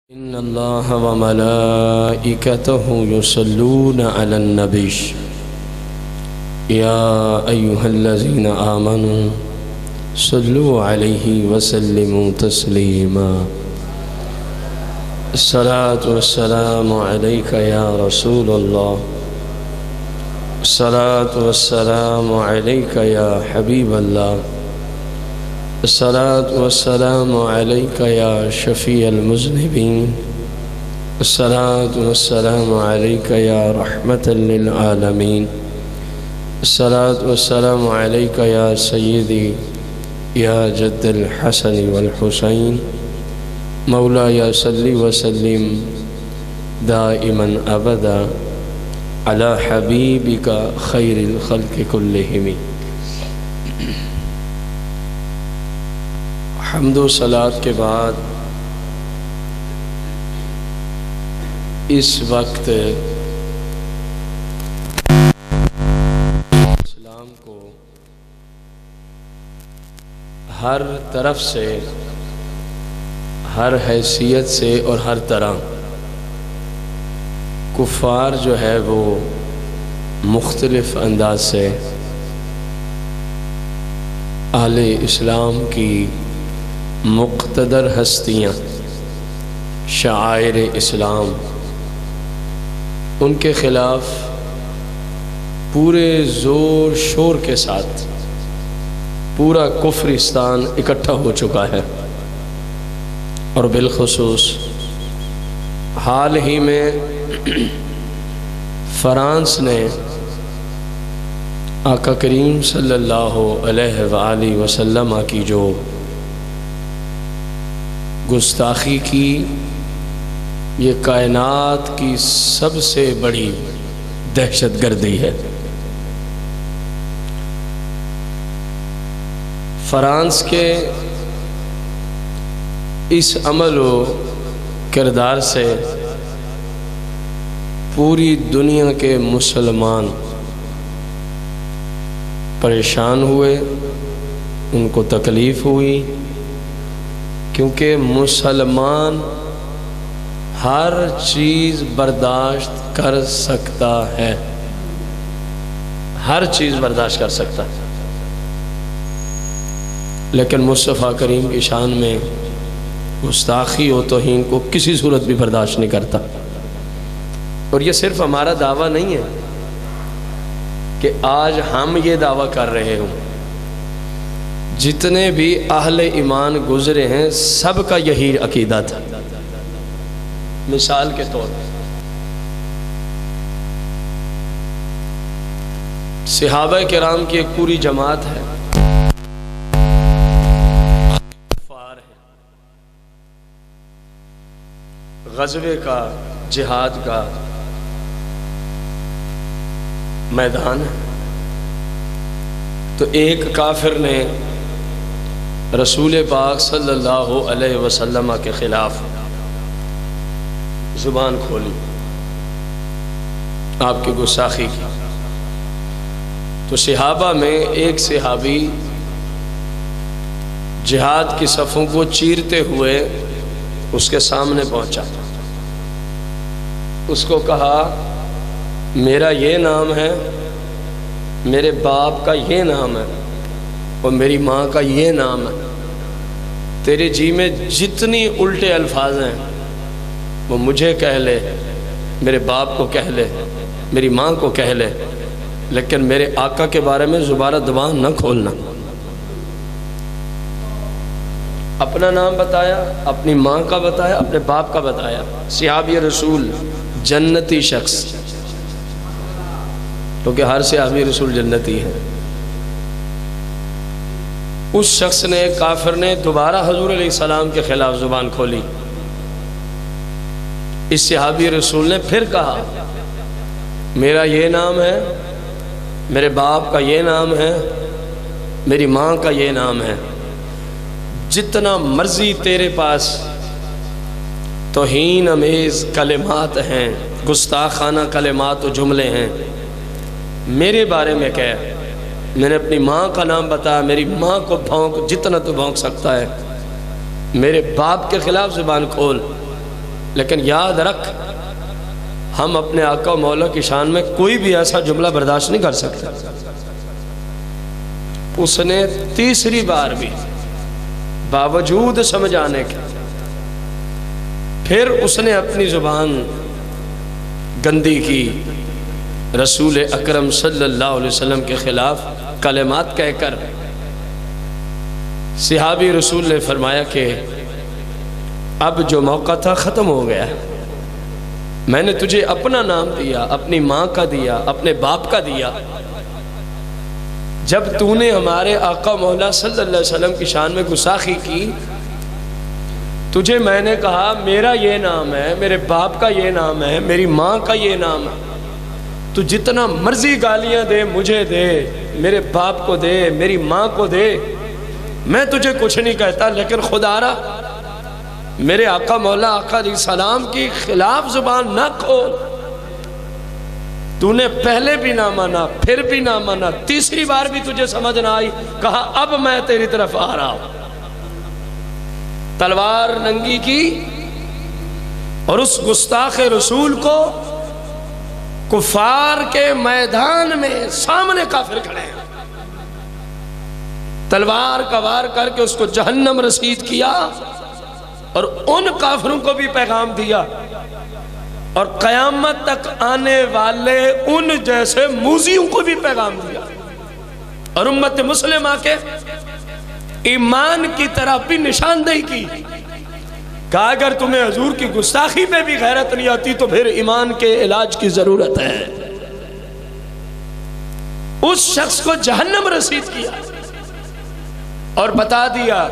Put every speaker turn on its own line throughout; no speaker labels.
إن الله وملائكته يصلون على النبي يا أيها الذين آمنوا صلوا عليه وسلموا تسليما. الصلاة والسلام عليك يا رسول الله، الصلاة والسلام عليك يا حبيب الله، الصلاة والسلام عليك يا شفيع المذنبين، الصلاة والسلام عليك يا رحمة للعالمين، الصلاة والسلام عليك يا سيدي يا جد الحسن والحسين. مولاي صل وسلم دائما أبدا على حبيبك خير الخلق كلهم. حمد و صلاۃ کے بعد اس وقت اسلام کو ہر طرف سے، ہر حیثیت سے اور ہر طرح کفار جو ہے وہ مختلف انداز سے اہل اسلام کی مقتدر ہستیاں، شعائر اسلام، ان کے خلاف پورے زور شور کے ساتھ پورا کفرستان اکٹھا ہو چکا ہے. اور بالخصوص حال ہی میں فرانس نے آقا کریم صلی اللہ علیہ وآلہ وسلم کی جو گستاخی کی، یہ کائنات کی سب سے بڑی دہشت گردی ہے. فرانس کے اس عمل و کردار سے پوری دنیا کے مسلمان پریشان ہوئے، ان کو تکلیف ہوئی، کیونکہ مسلمان ہر چیز برداشت کر سکتا ہے، ہر چیز برداشت کر سکتا ہے، لیکن مصطفیٰ کریم کی شان میں گستاخی و توہین کو کسی صورت بھی برداشت نہیں کرتا. اور یہ صرف ہمارا دعویٰ نہیں ہے کہ آج ہم یہ دعویٰ کر رہے ہوں، جتنے بھی اہل ایمان گزرے ہیں سب کا یہی عقیدہ تھا. مثال کے طور پر صحابہ کرام کی ایک پوری جماعت ہے، غزوے کا، جہاد کا میدان ہے. تو ایک کافر نے رسول پاک صلی اللہ علیہ وسلم کے خلاف زبان کھولی، آپ کی گستاخی کی. تو صحابہ میں ایک صحابی جہاد کی صفوں کو چیرتے ہوئے اس کے سامنے پہنچا، اس کو کہا میرا یہ نام ہے، میرے باپ کا یہ نام ہے، اور میری ماں کا یہ نام ہے، تیرے جی میں جتنی الٹے الفاظ ہیں وہ مجھے کہہ لے، میرے باپ کو کہہ لے، میری ماں کو کہہ لے، لیکن میرے آقا کے بارے میں زبانہ زبان نہ کھولنا. اپنا نام بتایا، اپنی ماں کا بتایا، اپنے باپ کا بتایا. صحابی رسول جنتی شخص، کیونکہ ہر صحابی رسول جنتی ہے. اس شخص نے، کافر نے دوبارہ حضور علیہ السلام کے خلاف زبان کھولی. اس صحابی رسول نے پھر کہا میرا یہ نام ہے، میرے باپ کا یہ نام ہے، میری ماں کا یہ نام ہے، جتنا مرضی تیرے پاس توہین امیز کلمات ہیں، گستاخانہ کلمات و جملے ہیں، میرے بارے میں کہہ. میں نے اپنی ماں کا نام بتایا، میری ماں کو بھونک، جتنا تو بھونک سکتا ہے. میرے باپ کے خلاف زبان کھول. لیکن یاد رکھ ہم اپنے آقا و مولا کی شان میں کوئی بھی ایسا جملہ برداشت نہیں کر سکتے۔ اس نے تیسری بار بھی باوجود سمجھانے کے پھر اس نے اپنی زبان گندی کی، رسول اکرم صلی اللہ علیہ وسلم کے خلاف کلمات کہہ کر صحابی رسول نے فرمایا کہ اب جو موقع تھا ختم ہو گیا، میں نے تجھے اپنا نام دیا، اپنی ماں کا دیا، اپنے باپ کا دیا، جب تو نے ہمارے آقا مولا صلی اللہ علیہ وسلم کی شان میں گستاخی کی، تجھے میں نے کہا میرا یہ نام ہے، میرے باپ کا یہ نام ہے، میری ماں کا یہ نام ہے، تو جتنا مرضی گالیاں دے مجھے دے، میرے باپ کو دے، میری ماں کو دے، میں تجھے کچھ نہیں کہتا، لیکن خدا را میرے آقا مولا آقا علیہ السلام کی خلاف زبان نہ کھول۔ تو نے پہلے بھی نہ مانا، پھر بھی نہ مانا، تیسری بار بھی تجھے سمجھ نہ آئی، کہا اب میں تیری طرف آ رہا ہوں۔ تلوار ننگی کی اور اس گستاخ رسول کو کفار کے میدان میں سامنے کافر کھڑے ہیں، تلوار کا وار کر کے اس کو جہنم رسید کیا، اور ان کافروں کو بھی پیغام دیا، اور قیامت تک آنے والے ان جیسے موذیوں کو بھی پیغام دیا، اور امت مسلمہ کے ایمان کی طرح بھی نشاندہی کی، کہا اگر تمہیں حضور کی گستاخی پہ بھی غیرت نہیں آتی تو پھر ایمان کے علاج کی ضرورت ہے۔ اس شخص کو جہنم رسید کیا اور بتا دیا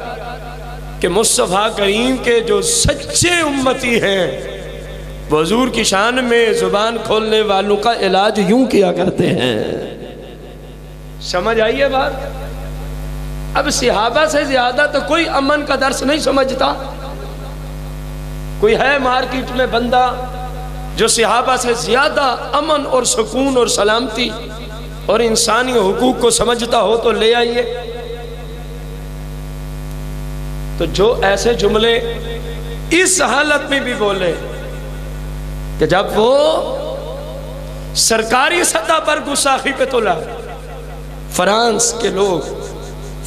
کہ مصطفیٰ کریم کے جو سچے امتی ہیں وہ حضور کی شان میں زبان کھولنے والوں کا علاج یوں کیا کرتے ہیں۔ سمجھ آئیے بات؟ اب صحابہ سے زیادہ تو کوئی امن کا درس نہیں سمجھتا۔ کوئی ہے مارکیٹ میں بندہ جو صحابہ سے زیادہ امن اور سکون اور سلامتی اور انسانی حقوق کو سمجھتا ہو تو لے آئیے۔ تو جو ایسے جملے اس حالت میں بھی بولے کہ جب وہ سرکاری سطح پر گستاخی پہ تولا، فرانس کے لوگ،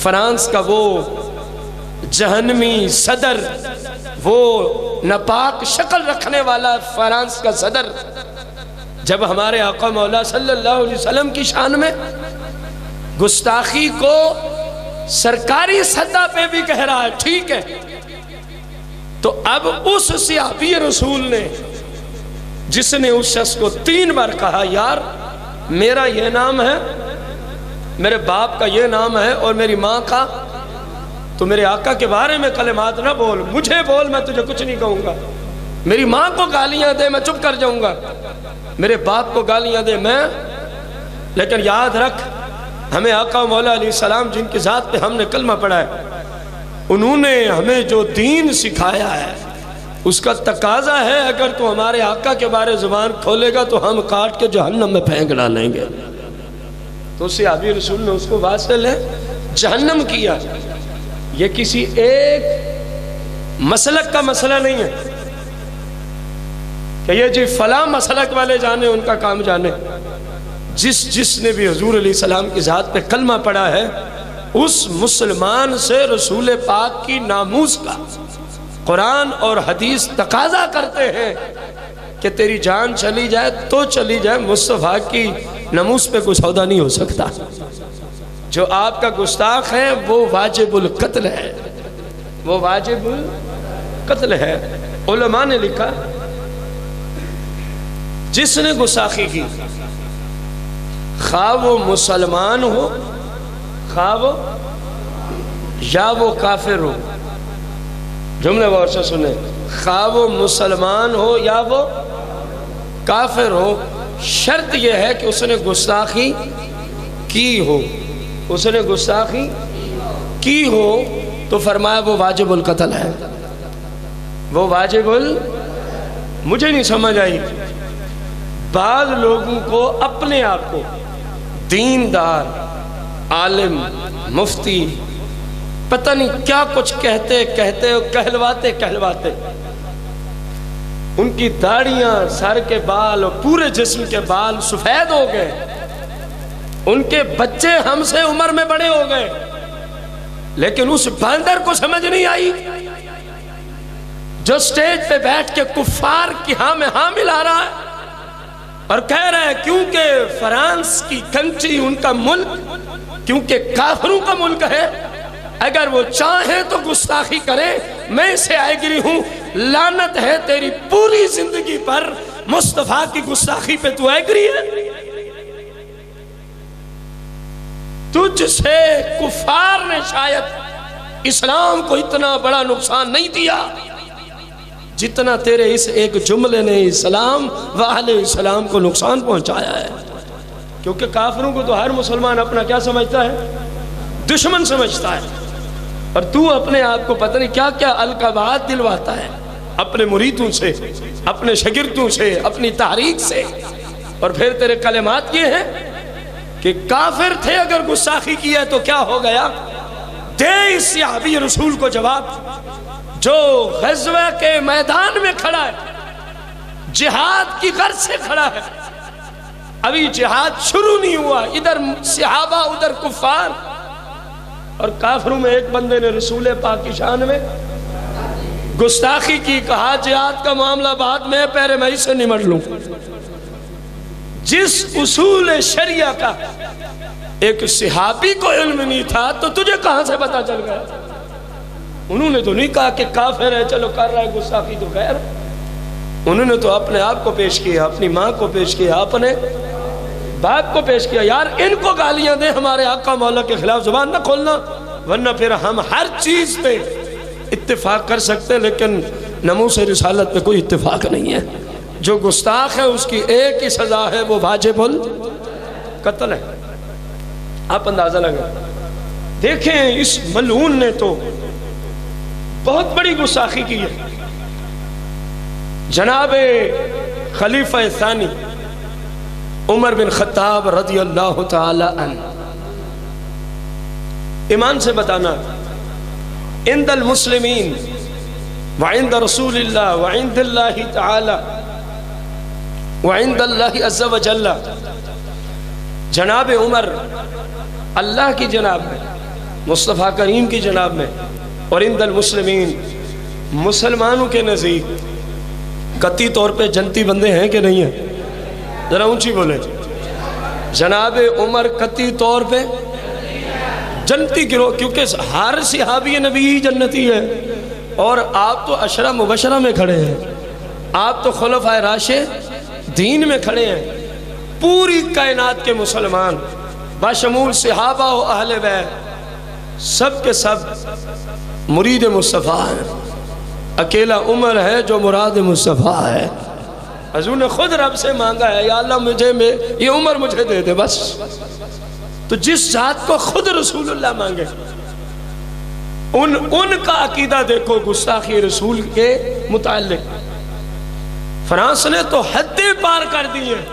فرانس کا وہ جہنمی صدر، وہ ناپاک شکل رکھنے والا فرانس کا صدر، جب ہمارے آقا مولا صلی اللہ علیہ وسلم کی شان میں گستاخی کو سرکاری سطح پہ بھی کہہ رہا ہے، ٹھیک ہے، تو اب اس صحابی رسول نے جس نے اس شخص کو 3 بار کہا یار میرا یہ نام ہے، میرے باپ کا یہ نام ہے اور میری ماں کا، تو میرے آقا کے بارے میں کلمات نہ بول، مجھے بول، میں تجھے کچھ نہیں کہوں گا، میری ماں کو گالیاں دے میں چپ کر جاؤں گا، میرے باپ کو گالیاں دے میں، لیکن یاد رکھ ہمیں آقا مولا علیہ السلام جن کی ذات پہ ہم نے کلمہ پڑھا ہے، انہوں نے ہمیں جو دین سکھایا ہے اس کا تقاضا ہے اگر تو ہمارے آقا کے بارے زبان کھولے گا تو ہم کاٹ کے جہنم میں پھینک ڈالیں گے۔ تو صحابی رسول نے اس کو واصل ہے جہنم کیا۔ یہ کسی ایک مسلک کا مسئلہ نہیں ہے کہ یہ جی فلاں مسلک والے جانے ان کا کام جانے، جس نے بھی حضور علیہ السلام کی ذات پہ کلمہ پڑھا ہے اس مسلمان سے رسول پاک کی ناموس کا قرآن اور حدیث تقاضا کرتے ہیں کہ تیری جان چلی جائے تو چلی جائے، مصطفیٰ کی ناموس پہ کوئی سودا نہیں ہو سکتا۔ جو آپ کا گستاخ ہے وہ واجب القتل ہے، وہ واجب القتل ہے۔ علماء نے لکھا جس نے گستاخی کی خواہ وہ مسلمان ہو خواہ وہ یا وہ کافر ہو، جملے غور سے سنیں، خواہ وہ مسلمان ہو یا وہ کافر ہو، شرط یہ ہے کہ اس نے گستاخی کی ہو، اس نے گستاخی کی ہو، تو فرمایا وہ واجب القتل ہے، وہ واجب مجھے نہیں سمجھ آئی، بعض لوگوں کو اپنے آپ کو دیندار، عالم، مفتی، پتہ نہیں کیا کچھ کہتے کہلواتے ان کی داڑیاں، سر کے بال اور پورے جسم کے بال سفید ہو گئے، ان کے بچے ہم سے عمر میں بڑے ہو گئے، لیکن اس باندر کو سمجھ نہیں آئی جو سٹیج پہ بیٹھ کے کفار کی ہاں میں ہاں ملا رہا ہے اور کہہ رہا ہے کیونکہ فرانس کی کنٹری، ان کا ملک کیونکہ کافروں کا ملک ہے، اگر وہ چاہیں تو گستاخی کریں، میں اسے ایگری ہوں، لعنت ہے تیری پوری زندگی پر، مصطفیٰ کی گستاخی پہ تو ایگری ہے؟ تجھ سے کفار نے شاید اسلام کو اتنا بڑا نقصان نہیں دیا جتنا تیرے اس ایک جملے نے اسلام و اہل اسلام کو نقصان پہنچایا ہے. کیونکہ کافروں کو تو ہر مسلمان اپنا کیا سمجھتا ہے؟ دشمن سمجھتا ہے، اور تو اپنے آپ کو پتہ نہیں کیا کیا القابات دلواتا ہے اپنے مریدوں سے، اپنے شاگردوں سے، اپنی تحریک سے. اور پھر تیرے کلمات یہ ہیں کہ کافر تھے، اگر گستاخی کیا تو کیا ہو گیا؟ دے اس صحابی رسول کو جواب جو غزوہ کے میدان میں کھڑا ہے، جہاد کی غرض سے کھڑا ہے، ابھی جہاد شروع نہیں ہوا، ادھر صحابہ ادھر کفار، اور کافروں میں ایک بندے نے رسول پاک کی شان میں گستاخی کی، کہا جہاد کا معاملہ بعد میں پہلے میں اسے نمٹ لوں. جس اصول شریعہ کا ایک صحابی کو علم نہیں تھا تو تجھے کہاں سے پتا چل گیا؟ انہوں نے تو نہیں کہا کہ کافر ہے چلو کر رہا ہے گستاخی تو خیر، انہوں نے تو اپنے آپ کو پیش کیا، اپنی ماں کو پیش کیا، اپنے باپ کو پیش کیا. یار ان کو گالیاں دیں، ہمارے آقا مولا کے خلاف زبان نہ کھولنا، ورنہ پھر ہم ہر چیز پہ اتفاق کر سکتے ہیں، لیکن ناموس رسالت پہ کوئی اتفاق نہیں ہے. جو گستاخ ہے اس کی ایک ہی سزا ہے، وہ واجب القتل ہے. آپ اندازہ لگا دیکھیں اس ملعون نے تو بہت بڑی گستاخی کی ہے. جناب خلیفہ ثانی عمر بن خطاب رضی اللہ تعالی عنہ، ایمان سے بتانا، عند المسلمین وعند رسول اللہ وعند اللہ تعالی وعند اللہ عز و جل، جناب عمر اللہ کی جناب میں، مصطفیٰ کریم کی جناب میں، اور عند المسلمین مسلمانوں کے نزدیک قطعی طور پہ جنتی بندے ہیں کہ نہیں ہیں؟ ذرا اونچی بولے. جناب عمر قطعی طور پہ جنتی گروہ، کیونکہ ہر صحابی نبی ہی جنتی ہے، اور آپ تو عشرہ مبشرہ میں کھڑے ہیں، آپ تو خلفائے راشدین میں کھڑے ہیں. پوری کائنات کے مسلمان بشمول صحابہ و اہل بیت سب کے سب مرید مصطفیٰ ہیں. اکیلا عمر ہے جو مراد مصطفیٰ ہے. حضور نے خود رب سے مانگا ہے، یا اللہ مجھے یہ عمر مجھے دے دے بس. تو جس ذات کو خود رسول اللہ مانگے، ان کا عقیدہ دیکھو گستاخی رسول کے متعلق. فرانس نے تو حدیں پار کر دی ہیں.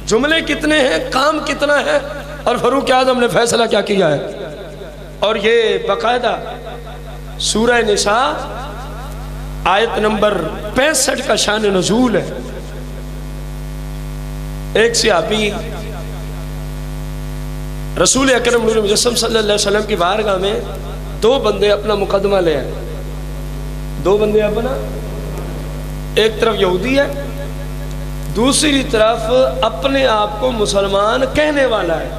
جملے کتنے ہیں، کام کتنا ہے، اور فاروق اعظم نے فیصلہ کیا کیا ہے. اور یہ باقاعدہ سورہ نساء آیت نمبر 65 کا شان نزول ہے. ایک صحابی رسول اکرم نور مجسم صلی اللہ علیہ وسلم کی بارگاہ میں دو بندے اپنا مقدمہ لے آئے. دو بندے اپنا، ایک طرف یہودی ہے، دوسری طرف اپنے آپ کو مسلمان کہنے والا ہے.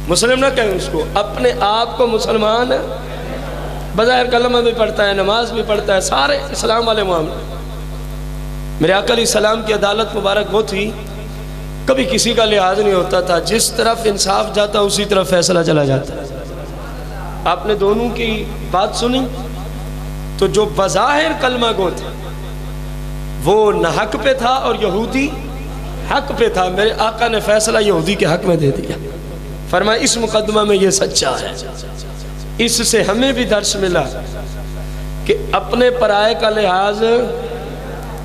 مسلم نہ کہیں اس کو، اپنے آپ کو مسلمان ہے، بظاہر کلمہ بھی پڑھتا ہے، نماز بھی پڑھتا ہے، سارے اسلام والے معاملے. میرے آقا علیہ السلام کی عدالت مبارک وہ تھی، کبھی کسی کا لحاظ نہیں ہوتا تھا، جس طرف انصاف جاتا اسی طرف فیصلہ چلا جاتا. آپ نے دونوں کی بات سنی تو جو بظاہر کلمہ گو تھا وہ نہ حق پہ تھا اور یہودی حق پہ تھا. میرے آقا نے فیصلہ یہودی کے حق میں دے دیا. فرمایا اس مقدمہ میں یہ سچا ہے. اس سے ہمیں بھی درس ملا کہ اپنے پرائے کا لحاظ،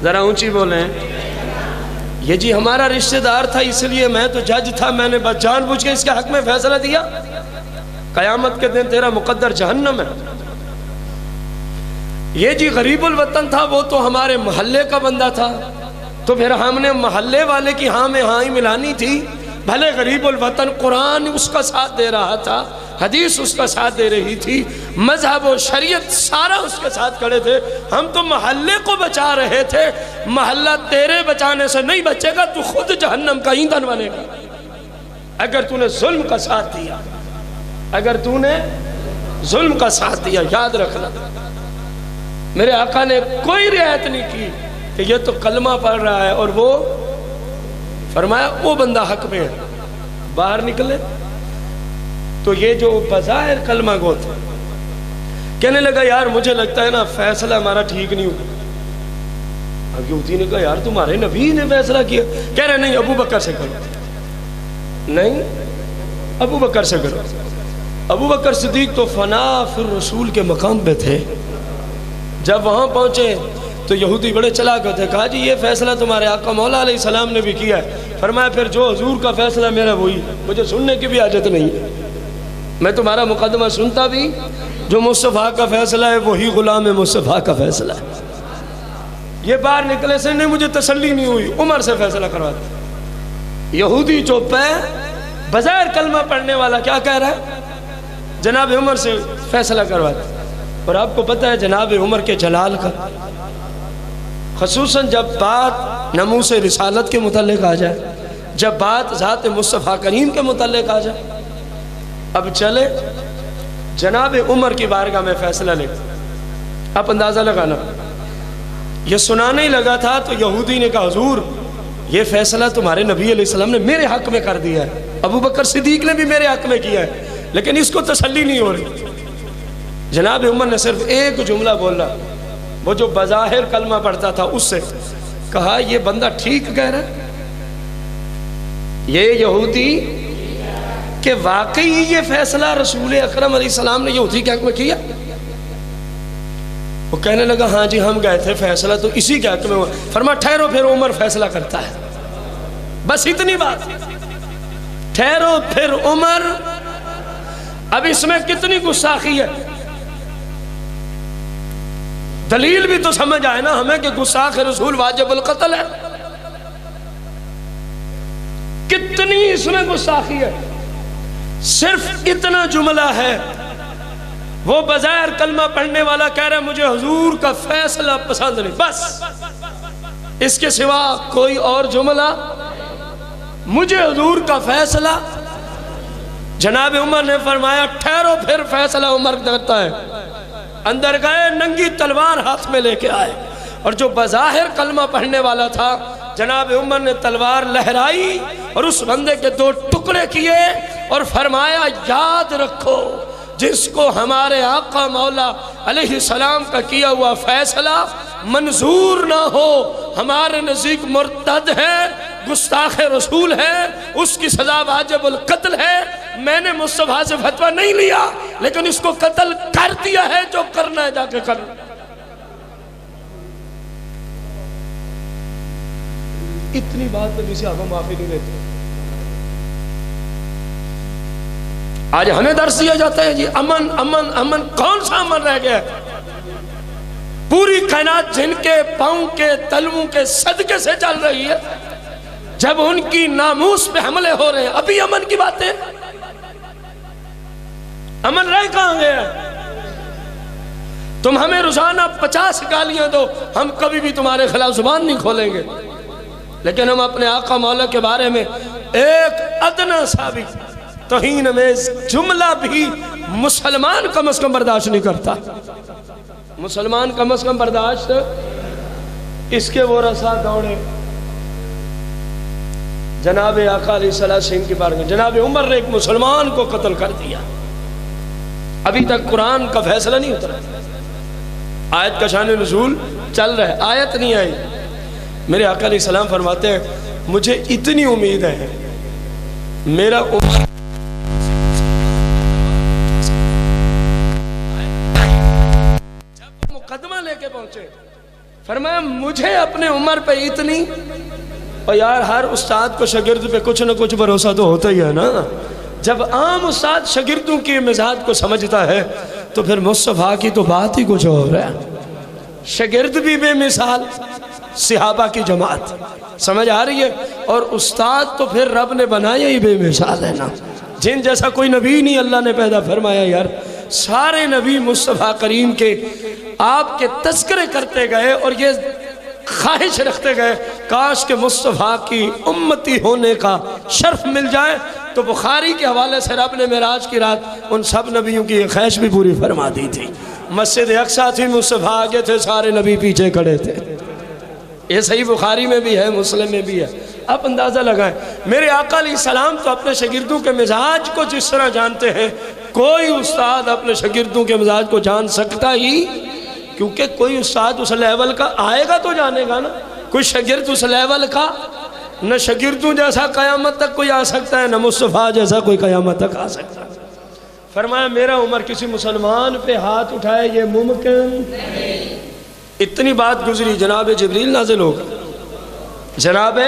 ذرا اونچی بولیں، یہ جی ہمارا رشتہ دار تھا اس لیے میں تو جج تھا، میں نے بس جان بوجھ کے اس کے حق میں فیصلہ دیا، قیامت کے دن تیرا مقدر جہنم ہے. یہ جی غریب الوطن تھا، وہ تو ہمارے محلے کا بندہ تھا، تو پھر ہم نے محلے والے کی ہاں میں ہاں ہی ملانی تھی۔ بھلے غریب الوطن قرآن اس کا ساتھ دے رہا تھا، حدیث اس کا ساتھ دے رہی تھی، مذہب و شریعت سارا اس کے ساتھ کھڑے تھے، ہم تو محلے کو بچا رہے تھے۔ محلہ تیرے بچانے سے نہیں بچے گا، تو خود جہنم کا ایندھن بنے گا اگر تو نے ظلم کا ساتھ دیا، اگر تو نے ظلم کا ساتھ دیا۔ یاد رکھنا، میرے آقا نے کوئی رعایت نہیں کی کہ یہ تو کلمہ پڑھ رہا ہے اور وہ فرمایا وہ بندہ حق میں ہے، باہر نکلے تو یہ جو بظاہر کلمہ گو تھا کہنے لگا یار مجھے لگتا ہے نا فیصلہ ہمارا ٹھیک نہیں ہوا۔ اب یہودی نے کہا یار تمہارے نبی نے فیصلہ کیا؟ کہہ رہے نہیں ابو بکر سے کرو، نہیں ابو بکر سے کرو۔ ابو بکر صدیق تو فنا فی الرسول کے مقام پہ تھے، جب وہاں پہنچے تو یہودی بڑے چلاک ہوتے، کہا جی یہ فیصلہ تمہارے آقا مولا علیہ السلام نے بھی کیا ہے۔ فرمایا پھر جو حضور کا فیصلہ میرا وہی، مجھے سننے کی بھی حاجت نہیں ہے، میں تمہارا مقدمہ سنتا بھی، جو مصطفیٰ کا فیصلہ ہے وہی غلام مصطفیٰ کا فیصلہ ہے۔ یہ باہر نکلے سے نہیں مجھے تسلی نہیں ہوئی، عمر سے فیصلہ کرواتے۔ یہودی چوپ ہے، بظاہر کلمہ پڑھنے والا کیا کہہ رہا ہے؟ جناب عمر سے فیصلہ کرواتے۔ اور آپ کو پتہ ہے جناب عمر کے جلال کا، خصوصاً جب بات ناموس رسالت کے متعلق آ جائے، جب بات ذات مصطفیٰ کریم کے متعلق آ جائے، اب چلے جناب عمر کی بارگاہ میں فیصلہ لے۔ آپ اندازہ لگانا، یہ سنانے ہی لگا تھا تو یہودی نے کہا حضور یہ فیصلہ تمہارے نبی علیہ السلام نے میرے حق میں کر دیا ہے، ابو بکر صدیق نے بھی میرے حق میں کیا ہے، لیکن اس کو تسلی نہیں ہو رہی۔ جناب عمر نے صرف ایک جملہ بولا، وہ جو بظاہر کلمہ پڑھتا تھا اس سے کہا یہ بندہ ٹھیک کہہ رہا ہے، یہ یہودی کہ واقعی یہ فیصلہ رسول اکرم علیہ السلام نے یہودی کے حق میں کیا؟ وہ کہنے لگا ہاں جی ہم گئے تھے، فیصلہ تو اسی کے حق میں ہوا۔ فرمایا ٹھہرو پھر عمر فیصلہ کرتا ہے، بس اتنی بات، ٹھہرو پھر عمر۔ اب اس میں کتنی گستاخی ہے، دلیل بھی تو سمجھ آئے نا ہمیں کہ گستاخ رسول واجب القتل ہے، کتنی اس میں گستاخی ہے۔ صرف اتنا جملہ ہے، وہ بظاہر کلمہ پڑھنے والا کہہ رہا ہے مجھے حضور کا فیصلہ پسند نہیں، بس اس کے سوا کوئی اور جملہ، مجھے حضور کا فیصلہ۔ جناب عمر نے فرمایا ٹھہرو پھر فیصلہ عمر کرتا ہے۔ اندر گئے، ننگی تلوار ہاتھ میں لے کے آئے، اور جو بظاہر کلمہ پڑھنے والا تھا جناب عمر نے تلوار لہرائی اور اس بندے کے دو ٹکڑے کیے اور فرمایا یاد رکھو جس کو ہمارے آقا مولا علیہ السلام کا کیا ہوا فیصلہ منظور نہ ہو، ہمارے نزدیک مرتد ہے، گستاخ رسول ہے، اس کی سزا واجب القتل ہے۔ میں نے مصطفیٰ سے فتویٰ نہیں لیا لیکن اس کو قتل کر دیا ہے، جو کرنا ہے جا کے کر۔ اتنی بات پر کسی آقا معافی نہیں دیتے۔ آج ہمیں درس دیا جاتا ہے جی امن امن امن، کون سا امن رہ گیا ہے؟ پوری کائنات جن کے پاؤں کے تلووں کے صدقے سے چل رہی ہے، جب ان کی ناموس پہ حملے ہو رہے ہیں ابھی امن کی باتیں، امن رہ کہاں گیا؟ تم ہمیں روزانہ 50 گالیاں دو، ہم کبھی بھی تمہارے خلاف زبان نہیں کھولیں گے، لیکن ہم اپنے آقا مولا کے بارے میں ایک ادنا سا بھی توہین امیز جملہ بھی مسلمان کم از کم برداشت نہیں کرتا۔ مسلمان کم از کم برداشت، اس کے وہ رسا دوڑے جناب آقا علیہ السلام کی بارگاہ۔ جناب عمر نے ایک مسلمان کو قتل کر دیا، ابھی تک قرآن کا فیصلہ نہیں اترا، آیت کا شان نزول چل رہا ہے، آیت نہیں آئی۔ میرے آقا علیہ السلام فرماتے ہیں مجھے اتنی امید ہے میرا عمر جب مقدمہ لے کے پہنچے فرمایا مجھے اپنے عمر پہ اتنی، اور یار ہر استاد کو شاگرد پہ کچھ نہ کچھ بھروسہ تو ہوتا ہی ہے نا۔ جب عام استاد شاگردوں کی مزاج کو سمجھتا ہے تو پھر مصطفیٰ کی تو بات ہی کچھ اور ہے۔ شاگرد بھی بے مثال، صحابہ کی جماعت، سمجھ آ رہی ہے؟ اور استاد تو پھر رب نے بنایا ہی بے مثال ہے نا، جن جیسا کوئی نبی نہیں اللہ نے پیدا فرمایا یار۔ سارے نبی مصطفیٰ کریم کے آپ کے تذکرے کرتے گئے اور یہ خواہش رکھتے گئے کاش کہ مصطفیٰ کی امتی ہونے کا شرف مل جائے، تو بخاری کے حوالے سے رب نے معراج کی رات ان سب نبیوں کی ایک خواہش بھی پوری فرما دی تھی۔ مسجد اقصیٰ تھی، مصطفیٰ آگے تھے، سارے نبی پیچھے کھڑے تھے۔ یہ صحیح بخاری میں بھی ہے، مسلم میں بھی ہے، آپ اندازہ لگائیں۔ میرے آقا علیہ السلام تو اپنے شاگردوں کے مزاج کو جس طرح جانتے ہیں، کوئی استاد اپنے شاگردوں کے مزاج کو جان سکتا ہی، کیونکہ کوئی استاد اس لیول کا آئے گا تو جانے گا نا، کوئی شاگرد اس لیول کا نہ شاگردوں جیسا قیامت تک کوئی آ سکتا ہے، نہ مصطفیٰ جیسا کوئی قیامت تک آ سکتا ہے۔ فرمایا میرا عمر کسی مسلمان پہ ہاتھ اٹھائے یہ ممکن نہیں۔ اتنی بات گزری، جناب جبریل نازل ہو گئے، جناب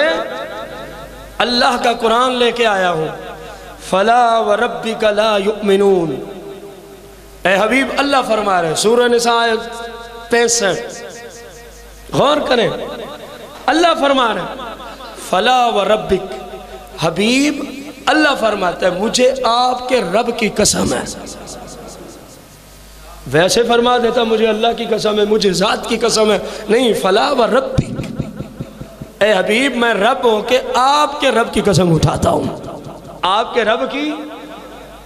اللہ کا قرآن لے کے آیا ہوں، فلا وربک لا یؤمنون۔ اے حبیب اللہ فرما رہے سورہ نساء 65، غور کریں، اللہ فرما رہے فلا وربک، حبیب اللہ فرماتا ہے مجھے آپ کے رب کی قسم ہے۔ ویسے فرما دیتا مجھے اللہ کی قسم ہے، مجھے ذات کی قسم ہے، نہیں، فلا وربک، اے حبیب میں رب ہوں کہ آپ کے رب کی قسم اٹھاتا ہوں، آپ کے رب کی،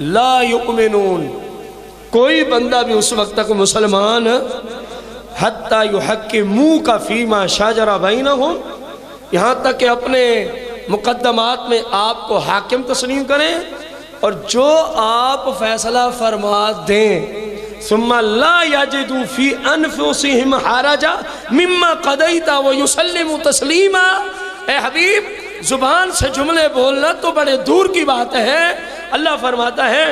لا یؤمنون، کوئی بندہ بھی اس وقت تک مسلمان حتی یحکموک فیما شجر بینہم، یہاں تک کہ اپنے مقدمات میں آپ کو حاکم تسلیم کریں اور جو آپ فیصلہ فرما دیں، ثم لا یجدوا فی انفسہم حرجا مما قضیت ویسلموا تسلیما۔ اے حبیب زبان سے جملے بولنا تو بڑے دور کی بات ہے، اللہ فرماتا ہے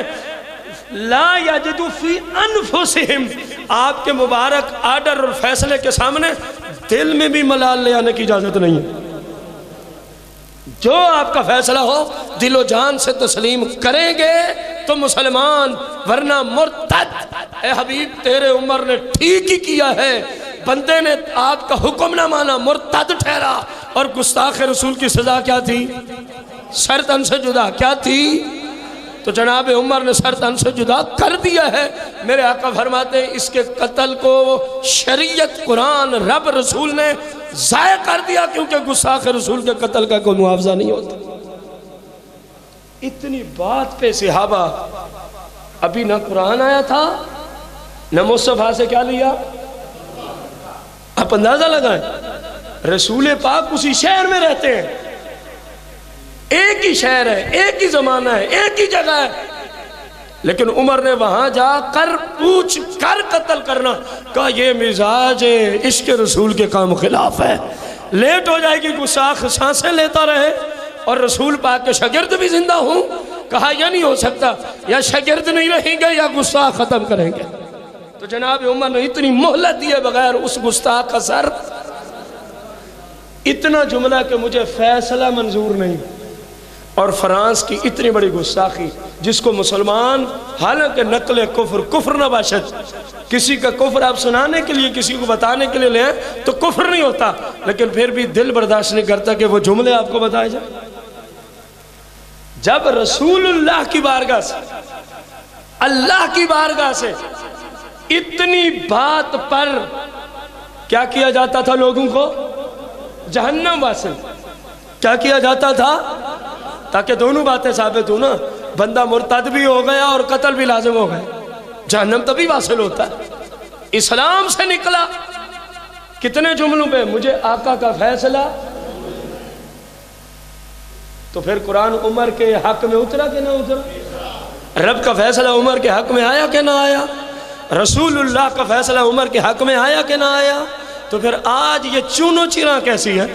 لا یجدوا فی انفسہم، آپ کے مبارک آرڈر اور فیصلے کے سامنے دل میں بھی ملال لے آنے کی اجازت نہیں ہے، جو آپ کا فیصلہ ہو دل و جان سے تسلیم کریں گے تو مسلمان، ورنہ مرتد۔ اے حبیب تیرے عمر نے ٹھیک ہی کیا ہے، بندے نے آپ کا حکم نہ مانا، مرتد ٹھہرا، اور گستاخ رسول کی سزا کیا تھی؟ سر تن سے جدا، کیا تھی؟ تو جناب عمر نے سر تن سے جدا کر دیا ہے۔ میرے آقا فرماتے ہیں اس کے قتل کو شریعت، قرآن، رب، رسول نے ضائع کر دیا، کیونکہ گستاخ رسول کے قتل کا کوئی معاوضہ نہیں ہوتا۔ اتنی بات پہ صحابہ، ابھی نہ قرآن آیا تھا نہ مصطفیٰ سے کیا لیا، آپ اندازہ لگائیں، رسول پاک اسی شہر میں رہتے ہیں، ایک ہی شہر ہے، ایک ہی زمانہ ہے، ایک ہی جگہ ہے، لیکن عمر نے وہاں جا کر پوچھ کر قتل کرنا، کہا یہ مزاج عشق رسول کے کام خلاف ہے، لیٹ ہو جائے گی گستاخ سانسیں لیتا رہے اور رسول پاک کے شاگرد بھی زندہ ہوں، کہا یہ نہیں ہو سکتا، یا شاگرد نہیں رہیں گے یا گستاخ ختم کریں گے۔ تو جناب عمر نے اتنی مہلت دیے بغیر اس گستاخ کا سر، اتنا جملہ کہ مجھے فیصلہ منظور نہیں، اور فرانس کی اتنی بڑی گستاخی جس کو مسلمان، حالانکہ نقل کفر کفر نہ باشد، کسی کا کفر آپ سنانے کے لیے، کسی کو بتانے کے لیے لیں تو کفر نہیں ہوتا، لیکن پھر بھی دل برداشت نہیں کرتا کہ وہ جملے آپ کو بتائے جائیں۔ جب رسول اللہ کی بارگاہ سے، اللہ کی بارگاہ سے اتنی بات پر کیا کیا جاتا تھا لوگوں کو؟ جہنم واصل۔ کیا کیا جاتا تھا؟ تاکہ دونوں باتیں ثابت ہوں نا، بندہ مرتد بھی ہو گیا اور قتل بھی لازم ہو گیا، جہنم تبھی واصل ہوتا ہے۔ اسلام سے نکلا کتنے جملوں پہ؟ مجھے آقا کا فیصلہ، تو پھر قرآن عمر کے حق میں اترا کہ نہ اترا؟ رب کا فیصلہ عمر کے حق میں آیا کہ نہ آیا؟ رسول اللہ کا فیصلہ عمر کے حق میں آیا کہ نہ آیا؟ تو پھر آج یہ چونو چیراں کیسی ہے؟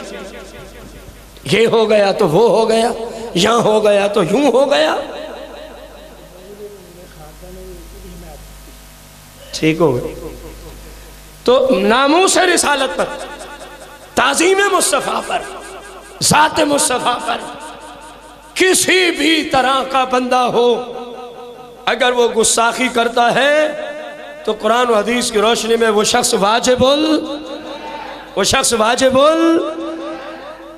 یہ ہو گیا تو وہ ہو گیا، یہاں ہو گیا تو یوں ہو گیا، ٹھیک ہو گیا۔ تو ناموس رسالت پر، تعظیم مصطفیٰ پر، ذات مصطفیٰ پر کسی بھی طرح کا بندہ ہو، اگر وہ گستاخی کرتا ہے تو تو قرآن و حدیث کی روشنی میں وہ شخص واجب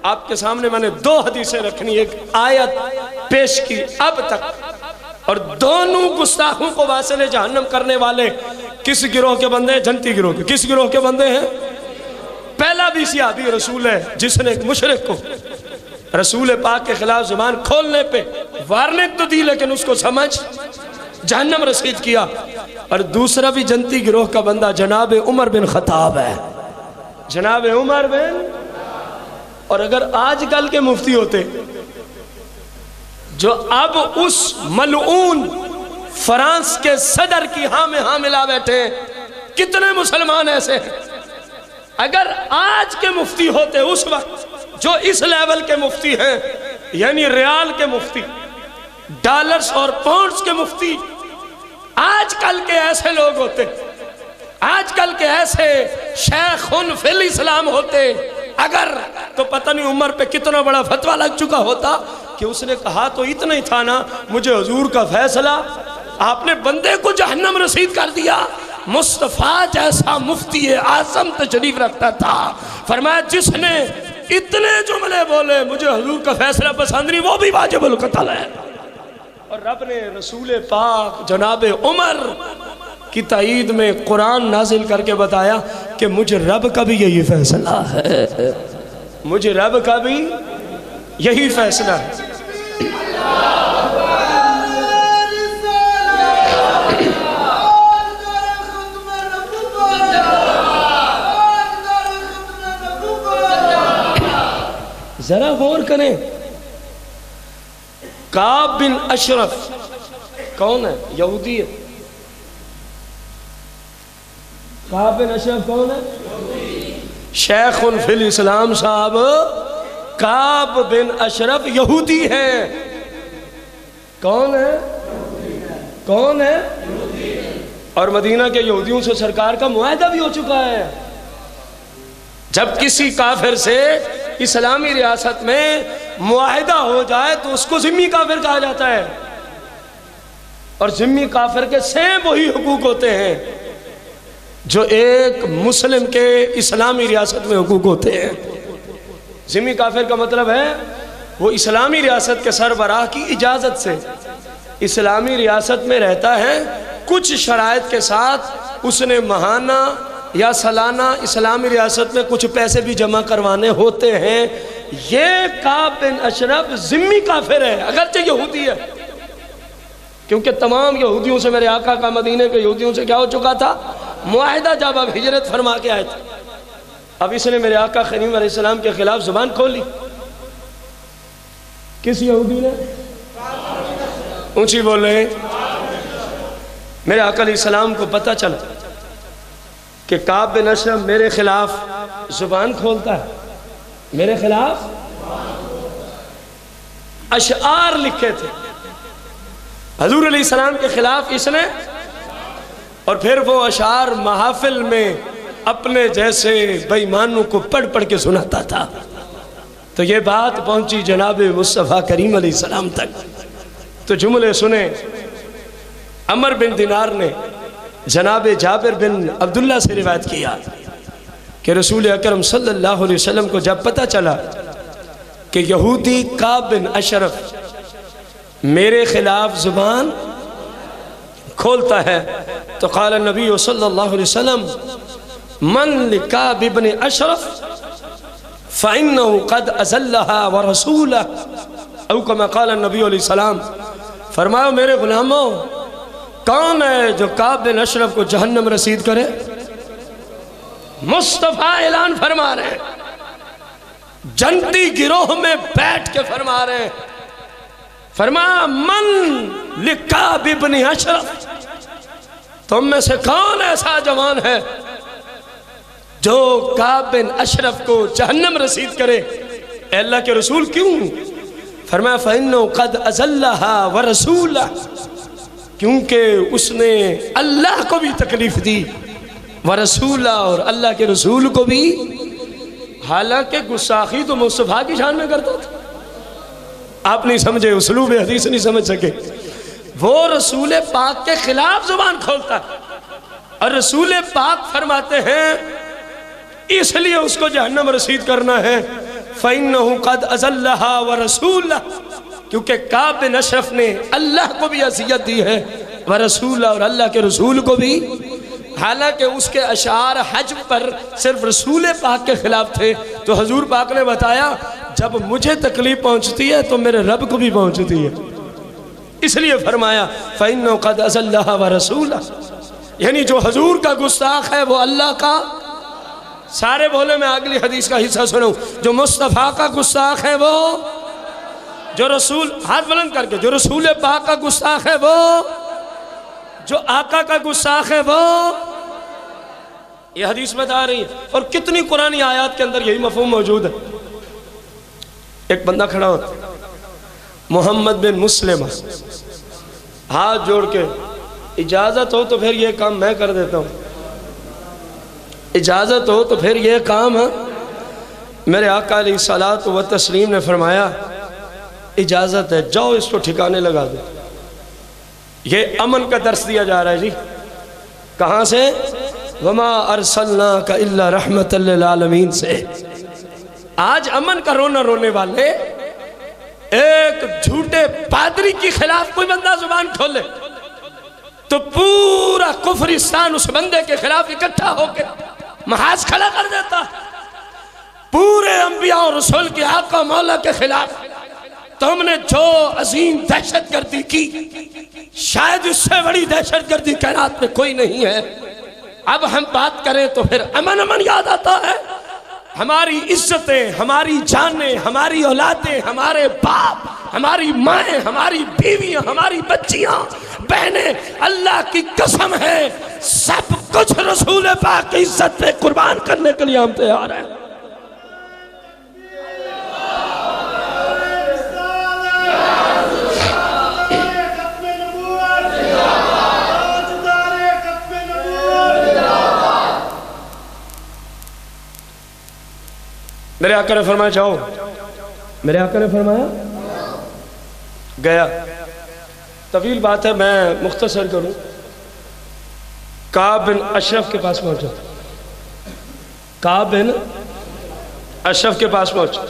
آپ کے سامنے میں نے 2 حدیثیں رکھنی، ایک آیت پیش کی اب تک، اور دونوں گستاخوں کو واصل جہنم کرنے والے کس گروہ کے بندے ہیں؟ جنتی گروہ کے۔ کس گروہ کے بندے ہیں؟ پہلا بھی صحابی رسول ہے جس نے ایک مشرک کو رسول پاک کے خلاف زبان کھولنے پہ وارننگ تو دی لیکن اس کو سمجھ جہنم رسید کیا، اور دوسرا بھی جنتی گروہ کا بندہ جناب عمر بن خطاب ہے، جناب عمر بن۔ اور اگر آج کل کے مفتی ہوتے جو اب اس ملعون فرانس کے صدر کی ہاں میں ہاں ملا بیٹھے، کتنے مسلمان ایسے ہیں، اگر آج کے مفتی ہوتے اس وقت جو اس لیول کے مفتی ہیں، یعنی ریال کے مفتی، ڈالرز اور پاؤنڈز کے مفتی، آج کل کے ایسے لوگ ہوتے، آج کل کے ایسے شیخن فی الاسلام ہوتے، اگر تو پتہ نہیں عمر پہ کتنا بڑا فتویٰ لگ چکا ہوتا کہ اس نے کہا تو اتنا ہی تھا نا، مجھے حضور کا فیصلہ، آپ نے بندے کو جہنم رسید کر دیا۔ مصطفیٰ جیسا مفتی اعظم تشریف رکھتا تھا، فرمایا جس نے اتنے جملے بولے مجھے حضور کا فیصلہ پسند نہیں، وہ بھی واجب القتل ہے۔ اور رب نے رسول پاک جناب عمر کی تائید میں قرآن نازل کر کے بتایا کہ مجھے رب کا بھی یہی فیصلہ ہے، مجھے رب کا بھی یہی فیصلہ ہے۔ ذرا غور کریں، کعب بن اشرف کون ہے؟ یہودی ہے۔ کعب بن اشرف کون ہے؟ شیخ فی الاسلام صاحب کعب بن اشرف یہودی ہے۔ کون ہے؟ کون ہے؟ اور مدینہ کے یہودیوں سے سرکار کا معاہدہ بھی ہو چکا ہے۔ جب کسی کافر سے اسلامی ریاست میں معاہدہ ہو جائے تو اس کو ذمی کافر کہا جاتا ہے، اور ذمی کافر کے سیم وہی حقوق ہوتے ہیں جو ایک مسلم کے اسلامی ریاست میں حقوق ہوتے ہیں۔ ذمی کافر کا مطلب ہے وہ اسلامی ریاست کے سربراہ کی اجازت سے اسلامی ریاست میں رہتا ہے، کچھ شرائط کے ساتھ اس نے ماہانہ یا سالانہ اسلامی ریاست میں کچھ پیسے بھی جمع کروانے ہوتے ہیں۔ یہ کعب بن اشرف ذمی کافر ہے، اگرچہ یہودی ہے، کیونکہ تمام یہودیوں سے میرے آقا کا مدینے کے یہودیوں سے کیا ہو چکا تھا؟ معاہدہ، جب اب ہجرت فرما کے آئے تھے۔ اب اس نے میرے آقا کریم علیہ السلام کے خلاف زبان کھولی۔ کس یہودی نے؟ اونچی بول رہے ہیں۔ میرے آقا علیہ السلام کو پتہ چلا کہ کعب بن اشرف میرے خلاف زبان کھولتا ہے، میرے خلاف اشعار لکھے تھے حضور علیہ السلام کے خلاف اس نے، اور پھر وہ اشعار محافل میں اپنے جیسے بے ایمانوں کو پڑھ پڑھ کے سناتا تھا۔ تو یہ بات پہنچی جناب مصطفیٰ کریم علیہ السلام تک، تو جملے سنے۔ عمر بن دینار نے جناب جابر بن عبداللہ سے روایت کیا کہ رسول اکرم صلی اللہ علیہ وسلم کو جب پتہ چلا کہ یہودی کعب بن اشرف میرے خلاف زبان کھولتا ہے تو قال النبی صلی اللہ علیہ وسلم من لکعب بن اشرف فإنه قد أذلها ورسوله او کما قال النبی علیہ السلام، فرمایا میرے غلاموں کون ہے جو کعب بن اشرف کو جہنم رسید کرے؟ مصطفیٰ اعلان فرما رہے ہیں، جنتی گروہ میں بیٹھ کے فرما رہے ہیں، فرمایا من لکعب بن اشرف، تم میں سے کون ایسا جوان ہے جو کعب بن اشرف کو جہنم رسید کرے؟ اے اللہ کے رسول کیوں؟ فرمایا فَإِنَّهُ قَدْ أَذَلَّهَا وَرَسُولَهَا، کیونکہ اس نے اللہ کو بھی تکلیف دی، ورسولہ، اور اللہ کے رسول کو بھی، حالانکہ گستاخی تو مصطفیٰ کی شان میں کرتا تھا۔ آپ نہیں سمجھے، اسلوب حدیث نہیں سمجھ سکے، وہ رسول پاک کے خلاف زبان کھولتا ہے، اور رسول پاک فرماتے ہیں اس لیے اس کو جہنم رسید کرنا ہے فَإِنَّهُ قَدْ أَزَلَّهَا وَرَسُولَهُ، کیونکہ کعب بن اشرف نے اللہ کو بھی اذیت دی ہے ورسولہ، اور اللہ کے رسول کو بھی، حالانکہ اس کے اشعار حج پر صرف رسول پاک کے خلاف تھے، تو حضور پاک نے بتایا جب مجھے تکلیف پہنچتی ہے تو میرے رب کو بھی پہنچتی ہے، اس لیے فرمایا فَإِنَّهُ قَدْ أَزَلَّهَا وَرَسُولَهُ، یعنی جو حضور کا گستاخ ہے وہ اللہ کا، سارے بولے میں اگلی حدیث کا حصہ سنوں، جو مصطفیٰ کا گستاخ ہے وہ، جو رسول، ہاتھ بلند کر کے، جو رسول پاک کا گستاخ ہے وہ، جو آقا کا گستاخ ہے وہ، یہ حدیث بتا رہی ہے۔ اور کتنی قرآنی آیات کے اندر یہی مفہوم موجود ہے۔ ایک بندہ کھڑا ہوتا محمد بن مسلمہ، ہاتھ جوڑ کے اجازت ہو تو پھر یہ کام میں کر دیتا ہوں، اجازت ہو تو پھر یہ کام میرے آقا علیہ الصلوۃ والتسلیم نے فرمایا اجازت ہے، جاؤ اس کو ٹھکانے لگا دو۔ یہ امن کا درس دیا جا رہا ہے جی، کہاں سے؟ وَمَا أَرْسَلْنَاكَ إِلَّا رَحْمَةً لِلْعَالَمِينَ سے۔ آج امن کا رونا رونے والے ایک جھوٹے پادری کی خلاف کوئی بندہ زبان کھولے تو پورا کفرستان اس بندے کے خلاف اکٹھا ہو کے محاذ کھڑا کر دیتا، پورے انبیاء اور رسول کے آقا مولا کے خلاف۔ تو ہم نے جو عظیم دہشت گردی کی، شاید اس سے بڑی دہشت گردی کائنات میں کوئی نہیں ہے۔ اب ہم بات کریں تو پھر امن یاد آتا ہے۔ ہماری عزتیں، ہماری جانیں، ہماری اولادیں، ہمارے باپ، ہماری مائیں، ہماری بیویاں، ہماری بچیاں، بہنیں، اللہ کی قسم ہے سب کچھ رسول پاک کی عزت پہ قربان کرنے کے لیے ہم تیار ہیں۔ میرے آقا نے فرمایا جاؤ، میرے آقا نے فرمایا گیا۔ طویل بات ہے، میں مختصر کروں۔ کعب بن اشرف کے پاس پہنچا، کعب بن اشرف کے پاس پہنچا،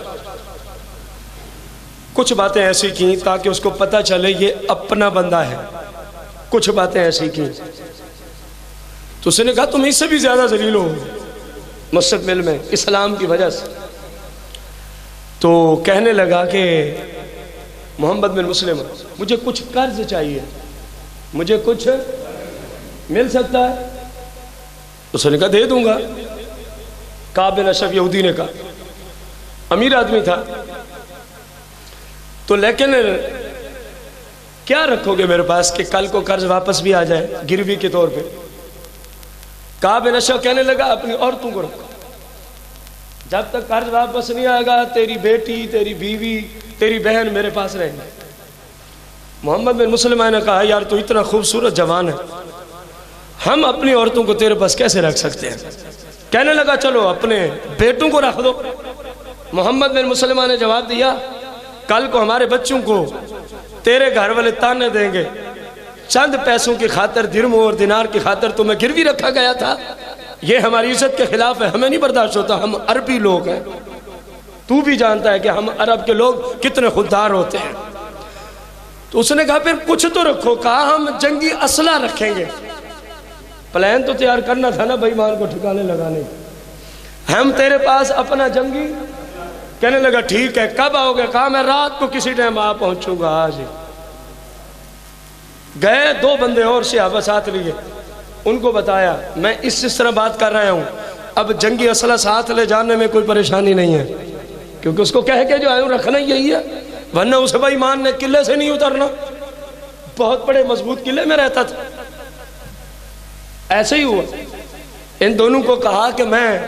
کچھ باتیں ایسی کی تاکہ اس کو پتہ چلے یہ اپنا بندہ ہے، کچھ باتیں ایسی کی تو اس نے کہا تم اس سے بھی زیادہ ذلیل ہو مستقبل میں اسلام کی وجہ سے۔ تو کہنے لگا کہ محمد بن مسلم مجھے کچھ قرض چاہیے، مجھے کچھ مل سکتا ہے؟ اس نے کہا دے دوں گا۔ کعب بن اشرف یہودی نے کہا، امیر آدمی تھا، تو لیکن کیا رکھو گے میرے پاس کہ کل کو قرض واپس بھی آ جائے گروی کے طور پہ؟ کعب بن اشرف کہنے لگا اپنی عورتوں کو رکھو، جب تک قرض واپس نہیں آئے گا تیری بیٹی، تیری بیوی، تیری بہن میرے پاس رہیں گے۔ محمد بن مسلمہ نے کہا یار تو اتنا خوبصورت جوان ہے، ہم اپنی عورتوں کو تیرے پاس کیسے رکھ سکتے ہیں؟ کہنے لگا چلو اپنے بیٹوں کو رکھ دو۔ محمد بن مسلمہ نے جواب دیا کل کو ہمارے بچوں کو تیرے گھر والے تانے دیں گے، چند پیسوں کی خاطر، درہم اور دینار کی خاطر تمہیں گروی رکھا گیا تھا، یہ ہماری عزت کے خلاف ہے، ہمیں نہیں برداشت ہوتا، ہم عربی لوگ ہیں، تو بھی جانتا ہے کہ ہم عرب کے لوگ کتنے خوددار ہوتے ہیں۔ تو اس نے کہا پھر کچھ تو رکھو، کہا ہم جنگی اسلحہ رکھیں گے۔ پلان تو تیار کرنا تھا نا بے ایمان کو ٹھکانے لگانے، ہم تیرے پاس اپنا جنگی۔ کہنے لگا ٹھیک ہے، کب آؤ گے؟ کہا میں رات کو کسی ٹائم آ پہنچوں گا آج۔ گئے، دو بندے اور صحابہ ساتھ لیے، ان کو بتایا میں اس طرح بات کر رہا ہوں، اب جنگی اسلحہ ساتھ لے جانے میں کوئی پریشانی نہیں ہے، کیونکہ اس کو کہہ کے جو آئے رکھنا یہی ہے، ورنہ اسے بھائی ایمان نے قلعے سے نہیں اترنا، بہت بڑے مضبوط قلعے میں رہتا تھا۔ ایسے ہی ہوا، ان دونوں کو کہا کہ میں،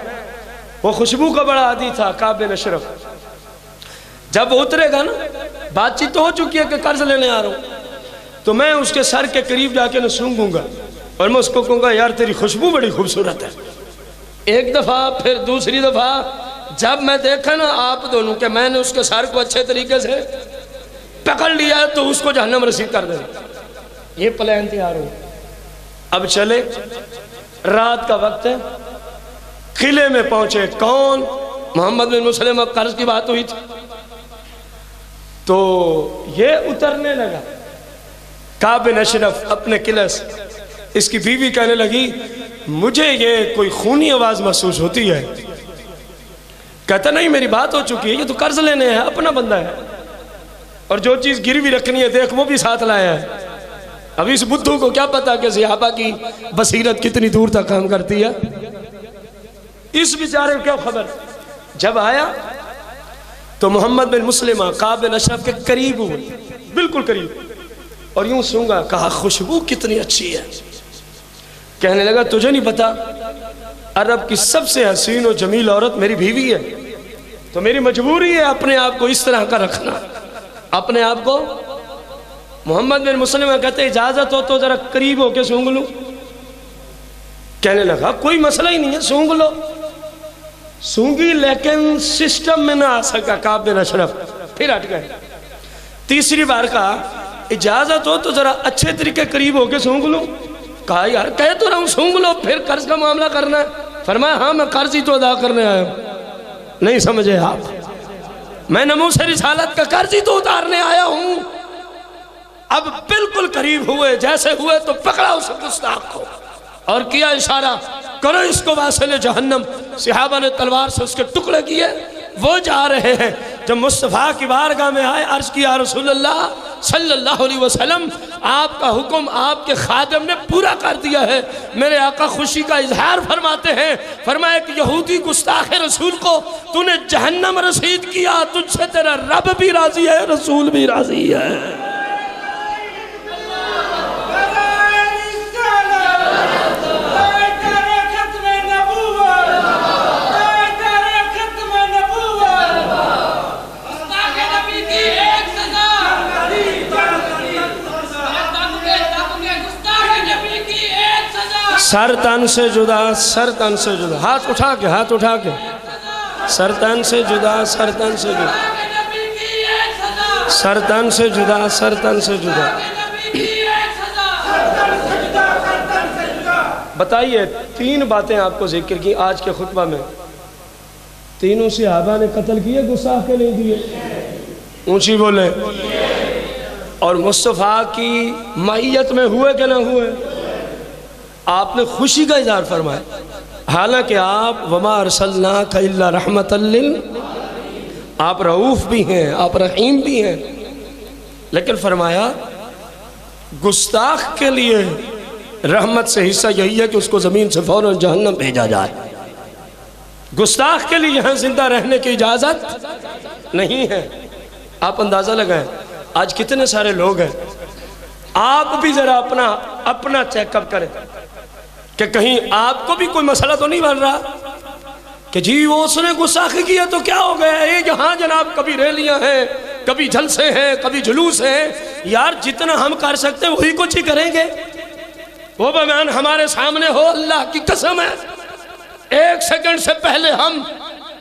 وہ خوشبو کا بڑا عادی تھا کعب بن اشرف، جب اترے گا نا، بات چیت تو ہو چکی ہے کہ قرض لینے آ رہا ہوں، تو میں اس کے سر کے قریب جا کے نہ سونگوں گا اور میں اس کو کہوں گا یار تیری خوشبو بڑی خوبصورت ہے۔ ایک دفعہ پھر دوسری دفعہ جب میں دیکھا نا آپ دونوں کہ میں نے اس کے سر کو اچھے طریقے سے پکڑ لیا ہے تو اس کو جہنم رسید کر دیں، یہ پلان تیار ہو۔ اب چلے رات کا وقت ہے، قلعے میں پہنچے، کون؟ محمد بن مسلم، قرض کی بات ہوئی تھی، تو یہ اترنے لگا کعب بن اشرف اپنے قلعے سے۔ اس کی بیوی کہنے لگی مجھے یہ کوئی خونی آواز محسوس ہوتی ہے۔ کہتا نہیں میری بات ہو چکی ہے، یہ تو قرض لینے ہے، اپنا بندہ ہے، اور جو چیز گروی رکھنی ہے دیکھ وہ بھی ساتھ لایا ہے۔ اب اس بدھو کو کیا پتا کہ صحابہ کی بصیرت کتنی دور تک کام کرتی ہے، اس بیچارے کو کیا خبر۔ جب آیا تو محمد بن مسلمہ کعب بن اشرف کے قریب ہوئے، بالکل قریب، اور یوں سونگا، کہا خوشبو کتنی اچھی ہے۔ کہنے لگا تجھے نہیں پتا عرب کی سب سے حسین و جمیل عورت میری بیوی ہے، تو میری مجبوری ہے اپنے آپ کو اس طرح کا رکھنا، اپنے آپ کو۔ محمد بن مسلمہ کہتے اجازت ہو تو ذرا قریب ہو کے سونگ لوں۔ کہنے لگا کوئی مسئلہ ہی نہیں ہے، سونگ لو۔ سونگی لیکن سسٹم میں نہ آ سکا کعب بن اشرف، پھر ہٹ گئے۔ تیسری بار کہا اجازت ہو تو ذرا اچھے طریقے قریب ہو کے سونگ لوں۔ کہا یار کہہ تو رہا ہوں سونگ لو، پھر قرض کا معاملہ کرنا ہے۔ فرمایا ہاں میں قرض ہی تو ادا کرنے آیا ہوں۔ نہیں سمجھے آپ، میں ناموس رسالت کا قرض ہی تو اتارنے آیا ہوں۔ اب بالکل قریب ہوئے، جیسے ہوئے تو پکڑا اس گستاخ کو اور کیا اشارہ، کرو اس کو واصل جہنم۔ صحابہ نے تلوار سے اس کے ٹکڑے کیے، وہ جا رہے ہیں۔ جب مصطفیٰ کی بارگاہ میں آئے، عرض کیا رسول اللہ صلی اللہ علیہ وسلم آپ کا حکم آپ کے خادم نے پورا کر دیا ہے۔ میرے آقا خوشی کا اظہار فرماتے ہیں، فرمایا کہ یہودی گستاخ رسول کو تو نے جہنم رسید کیا، تجھ سے تیرا رب بھی راضی ہے، رسول بھی راضی ہے۔ سر تن سے جدا، سر تن سے جدا، ہاتھ اٹھا کے، ہاتھ اٹھا کے، سر تن سے جدا، سر تن سے جدا، سر تن سے جدا، سر تن سے جدا۔ بتائیے تین باتیں آپ کو ذکر کی آج کے خطبہ میں، تینوں صحابہ نے قتل کیے، گستاخ کے نہیں کیے؟ اونچی بولے۔ اور مصطفیٰ کی معیت میں ہوئے کہ نہ ہوئے؟ آپ نے خوشی کا اظہار فرمایا، حالانکہ آپ وما ارسلناک الا رحمۃ آپ رؤوف بھی ہیں، آپ رحیم بھی ہیں، لیکن فرمایا گستاخ کے لیے رحمت سے حصہ یہی ہے کہ اس کو زمین سے فوراً جہنم بھیجا جائے۔ گستاخ کے لیے یہاں زندہ رہنے کی اجازت نہیں ہے۔ آپ اندازہ لگائیں آج کتنے سارے لوگ ہیں، آپ بھی ذرا اپنا چیک اپ کریں کہ کہیں آپ کو بھی کوئی مسئلہ تو نہیں بن رہا کہ جی وہ اس نے گستاخی کیا تو کیا ہو گیا ہے، یہاں جناب کبھی ریلیاں ہیں، کبھی جلسے ہیں، کبھی جلوس ہیں، یار جتنا ہم کر سکتے ہیں وہی کچھ ہی کریں گے۔ وہ بیان ہمارے سامنے ہو، اللہ کی قسم ہے ایک سیکنڈ سے پہلے ہم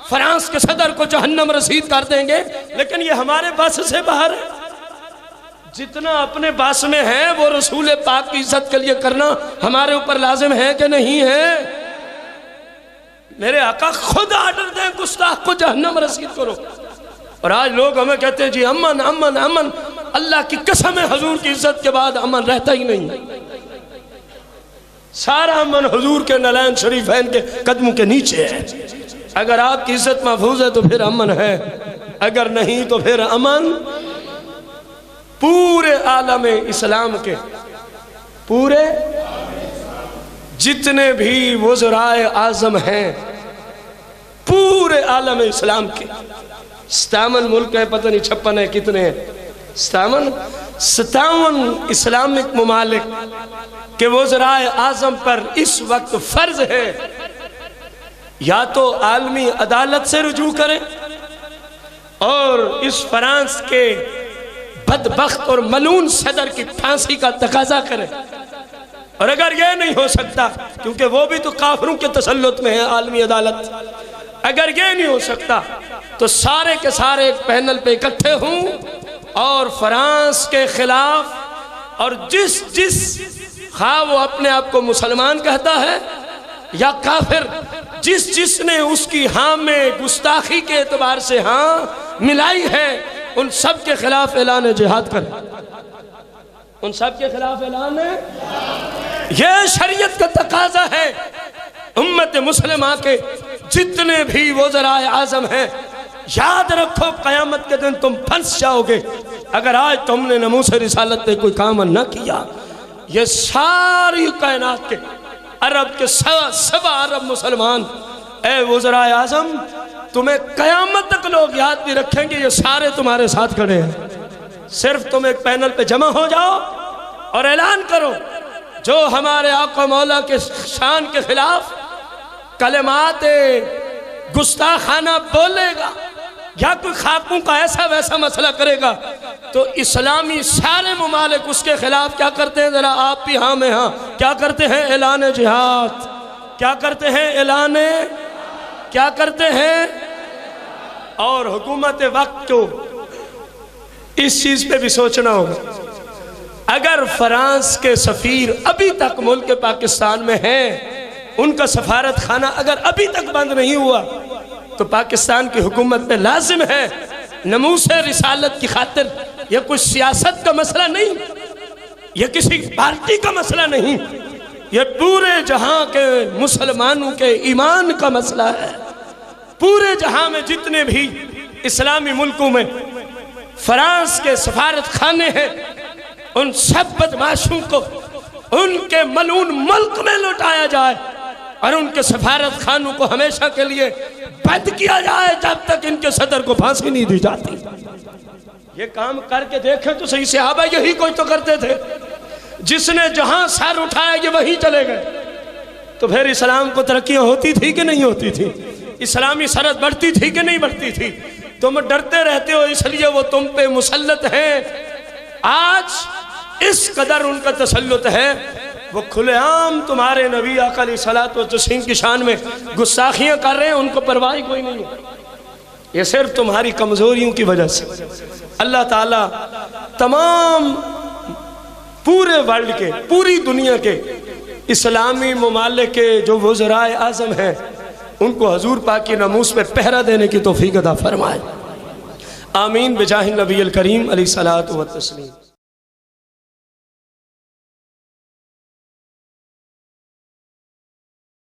فرانس کے صدر کو جہنم رسید کر دیں گے، لیکن یہ ہمارے بس سے باہر ہے۔ جتنا اپنے بس میں ہے وہ رسول پاک کی عزت کے لیے کرنا ہمارے اوپر لازم ہے کہ نہیں ہے؟ میرے آقا خود آرڈر دیں گستاخ کو جہنم رسید کرو، اور آج لوگ ہمیں کہتے ہیں جی امن امن امن۔ اللہ کی قسم ہے حضور کی عزت کے بعد امن رہتا ہی نہیں، سارا امن حضور کے نالین شریفین کے قدموں کے نیچے ہے۔ اگر آپ کی عزت محفوظ ہے تو پھر امن ہے، اگر نہیں تو پھر امن پورے عالم اسلام کے، پورے جتنے بھی وزرائے اعظم ہیں پورے عالم اسلام کے، 57 ملک ہیں، پتہ نہیں 56 ہیں کتنے ہیں، 57 اسلامک ممالک کے وزرائے اعظم پر اس وقت فرض ہے یا تو عالمی عدالت سے رجوع کریں اور اس فرانس کے بدبخت اور ملعون صدر کی پھانسی کا تقاضا کریں، اور اگر یہ نہیں ہو سکتا کیونکہ وہ بھی تو کافروں کے تسلط میں ہے عالمی عدالت، اگر یہ نہیں ہو سکتا تو سارے کے سارے ایک پینل پہ اکٹھے ہوں اور فرانس کے خلاف، اور جس خواہ وہ اپنے آپ کو مسلمان کہتا ہے یا کافر، جس نے اس کی ہاں میں گستاخی کے اعتبار سے ہاں ملائی ہے، ان سب کے خلاف اعلان جہاد کریں، ان سب کے خلاف اعلان ہے۔ یہ شریعت کا تقاضا ہے۔ امت مسلمہ کے جتنے بھی وزرائے اعظم ہیں، یاد رکھو قیامت کے دن تم پھنس جاؤ گے اگر آج تم نے ناموس رسالت پہ کوئی کام نہ کیا۔ یہ ساری کائنات کے عرب کے سوا عرب مسلمان، اے وزرائے اعظم، تمہیں قیامت تک لوگ یاد بھی رکھیں گے، یہ سارے تمہارے ساتھ کھڑے ہیں۔ صرف تم ایک پینل پہ جمع ہو جاؤ اور اعلان کرو، جو ہمارے آقا مولا کے شان کے خلاف کلمات گستاخانہ بولے گا یا کوئی خاکوں کا ایسا ویسا مسئلہ کرے گا تو اسلامی سارے ممالک اس کے خلاف کیا کرتے ہیں؟ ذرا آپ بھی ہاں میں ہاں کیا کرتے ہیں؟ اعلان جہاد۔ کیا کرتے ہیں؟ اعلان کیا کرتے ہیں؟ اور حکومت وقت کو اس چیز پہ بھی سوچنا ہوگا، اگر فرانس کے سفیر ابھی تک ملک پاکستان میں ہیں، ان کا سفارت خانہ اگر ابھی تک بند نہیں ہوا تو پاکستان کی حکومت پہ لازم ہے ناموس رسالت کی خاطر، یہ کوئی سیاست کا مسئلہ نہیں، یہ کسی پارٹی کا مسئلہ نہیں، یہ پورے جہاں کے مسلمانوں کے ایمان کا مسئلہ ہے۔ پورے جہاں میں جتنے بھی اسلامی ملکوں میں فرانس کے سفارت خانے ہیں، ان سب بدماشوں کو ان کے ملعون ملک میں لوٹایا جائے اور ان کے سفارت خانوں کو ہمیشہ کے لیے بند کیا جائے جب تک ان کے صدر کو پھانسی نہیں دی جاتی۔ یہ کام کر کے دیکھیں تو صحیح، صحابہ یہی کوئی تو کرتے تھے، جس نے جہاں سر اٹھایا یہ وہی چلے گئے۔ تو پھر اسلام کو ترقیاں ہوتی تھی کہ نہیں ہوتی تھی؟ اسلامی سرحد بڑھتی تھی کہ نہیں بڑھتی تھی؟ تم ڈرتے رہتے ہو اس لیے وہ تم پہ مسلط ہیں۔ آج اس قدر ان کا تسلط ہے، وہ کھلے عام تمہارے نبی آقا علیہ الصلوۃ والتسلیم کی شان میں گستاخیاں کر رہے ہیں، ان کو پرواہ کوئی نہیں ہے۔ یہ صرف تمہاری کمزوریوں کی وجہ سے۔ اللہ تعالیٰ تمام پورے ورلڈ کے، پوری دنیا کے اسلامی ممالک کے جو وزرائے اعظم ہیں، ان کو حضور پاک کی ناموس پہ پہرا دینے کی توفیق عطا فرمائے۔ آمین بجاہ النبی الکریم علیہ الصلوۃ والتسلیم۔